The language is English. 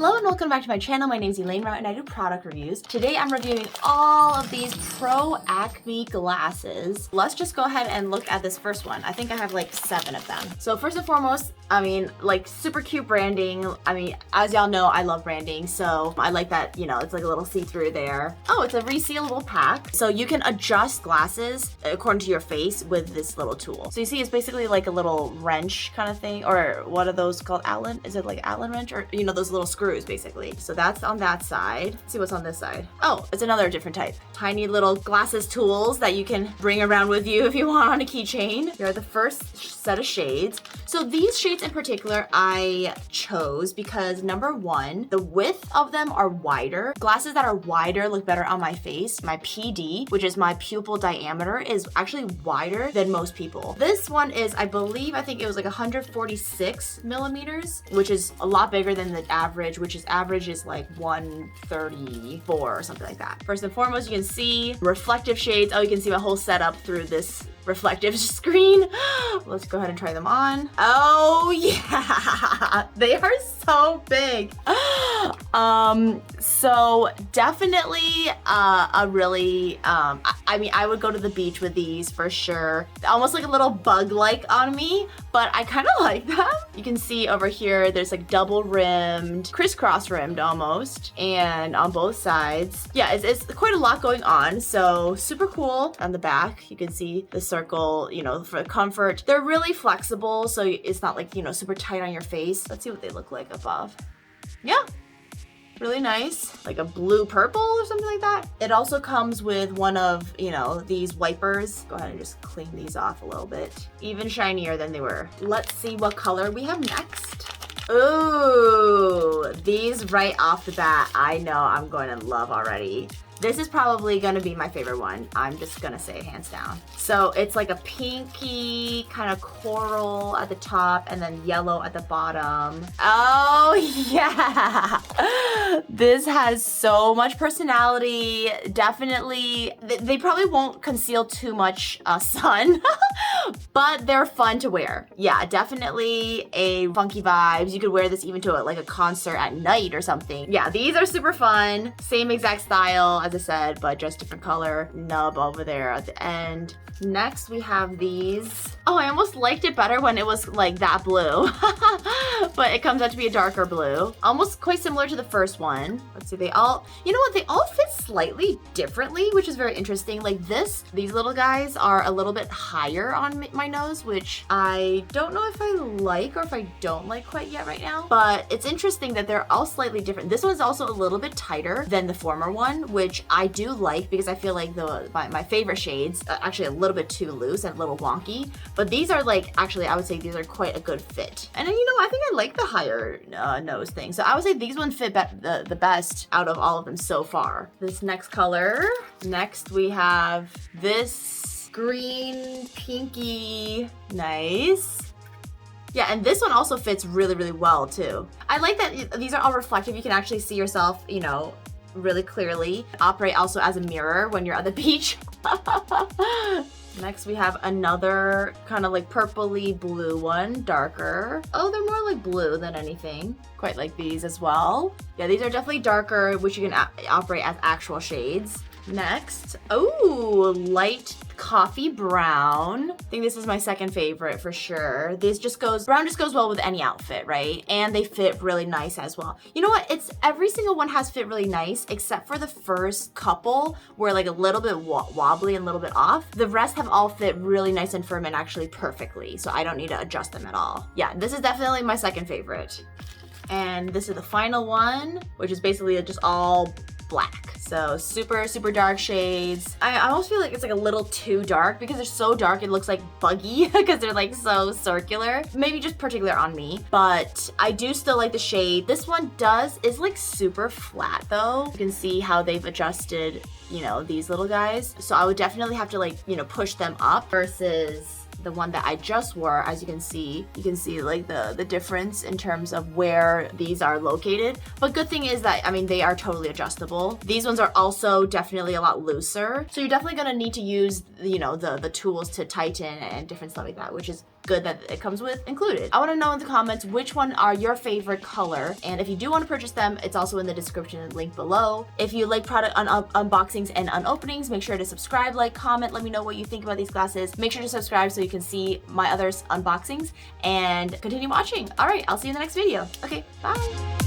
Hello and welcome back to my channel. My name is Elaine Rau and I do product reviews. Today I'm reviewing all of these Pro Acme glasses. Let's just go ahead and look at this first one. I think I have like 7 of them. So first and foremost, I mean, like super cute branding. I mean, as y'all know, I love branding. So I like that, you know, it's like a little see-through there. Oh, it's a resealable pack. So you can adjust glasses according to your face with this little tool. So you see, it's basically like a little wrench kind of thing, or what are those called? Allen? Is it like Allen wrench? Or, you know, those little screws basically. So that's on that side. Let's see what's on this side. Oh, it's another different type. Tiny little glasses tools that you can bring around with you if you want on a keychain. Here are the first set of shades. So these shades in particular I chose because number one, the width of them are wider. Glasses that are wider look better on my face. My PD, which is my pupil diameter, is actually wider than most people. This one is, I think it was like 146 millimeters, which is a lot bigger than the average, which is average is like 134 or something like that. First and foremost, you can see reflective shades. Oh, you can see my whole setup through this reflective screen. Let's go ahead and try them on. Oh yeah, they are so big. So definitely a really, I mean, I would go to the beach with these for sure. Almost like a little bug-like on me, but I kind of like them. You can see over here, there's like double rimmed, crisscross rimmed almost, and on both sides. Yeah, it's quite a lot going on, so super cool. On the back, you can see the circle, you know, for comfort. They're really flexible, so it's not like, you know, super tight on your face. Let's see what they look like above. Yeah. Really nice, like a blue purple or something like that. It also comes with one of, you know, these wipers. Go ahead and just clean these off a little bit. Even shinier than they were. Let's see what color we have next. Ooh, these right off the bat, I know I'm going to love already. This is probably gonna be my favorite one. I'm just gonna say hands down. So it's like a pinky kind of coral at the top and then yellow at the bottom. Oh yeah. This has so much personality. Definitely, they probably won't conceal too much sun, but they're fun to wear. Yeah, definitely a funky vibes. You could wear this even to like a concert at night or something. Yeah, these are super fun. Same exact style as I said, but just different color. Nub over there at the end. Next we have these. Oh, I almost liked it better when it was like that blue, but it comes out to be a darker blue. Almost quite similar to the first one. Let's see, they all, you know what? They all fit slightly differently, which is very interesting. Like these little guys are a little bit higher on my nose, which I don't know if I like or if I don't like quite yet right now, but it's interesting that they're all slightly different. This one's also a little bit tighter than the former one, which I do like because I feel like my favorite shades are actually a little bit too loose and a little wonky, but these are like, actually I would say these are quite a good fit. And then, you know, I think I like the higher nose thing, so I would say these ones fit the best out of all of them so far. This next color, next we have this green pinky. Nice. Yeah, and this one also fits really, really well too. I like that these are all reflective. You can actually see yourself, you know, really clearly. Operate also as a mirror when you're at the beach. Next we have another kind of like purpley blue one, darker. Oh, they're more like blue than anything. Quite like these as well. Yeah, these are definitely darker, which you can operate as actual shades. Next, oh, light coffee brown. I think this is my second favorite for sure. Brown just goes well with any outfit, right? And they fit really nice as well. You know what? Every single one has fit really nice except for the first couple where like a little bit wobbly and a little bit off. The rest have all fit really nice and firm and actually perfectly. So I don't need to adjust them at all. Yeah, this is definitely my second favorite. And this is the final one, which is basically just all black. So super, super dark shades. I almost feel like it's like a little too dark because they're so dark it looks like buggy because they're like so circular. Maybe just particular on me, but I do still like the shade. This one is like super flat though. You can see how they've adjusted, you know, these little guys. So I would definitely have to like, you know, push them up versus the one that I just wore. As you can see like the difference in terms of where these are located. But good thing is that, I mean, they are totally adjustable. These ones are also definitely a lot looser. So you're definitely gonna need to use, you know, the tools to tighten and different stuff like that, which is good that it comes with included. I want to know in the comments which one are your favorite color, and if you do want to purchase them, it's also in the description link below. If you like product unboxings and unopenings, make sure to subscribe, like, comment, let me know what you think about these glasses. Make sure to subscribe so you can see my other unboxings and continue watching. All right, I'll see you in the next video. Okay, bye.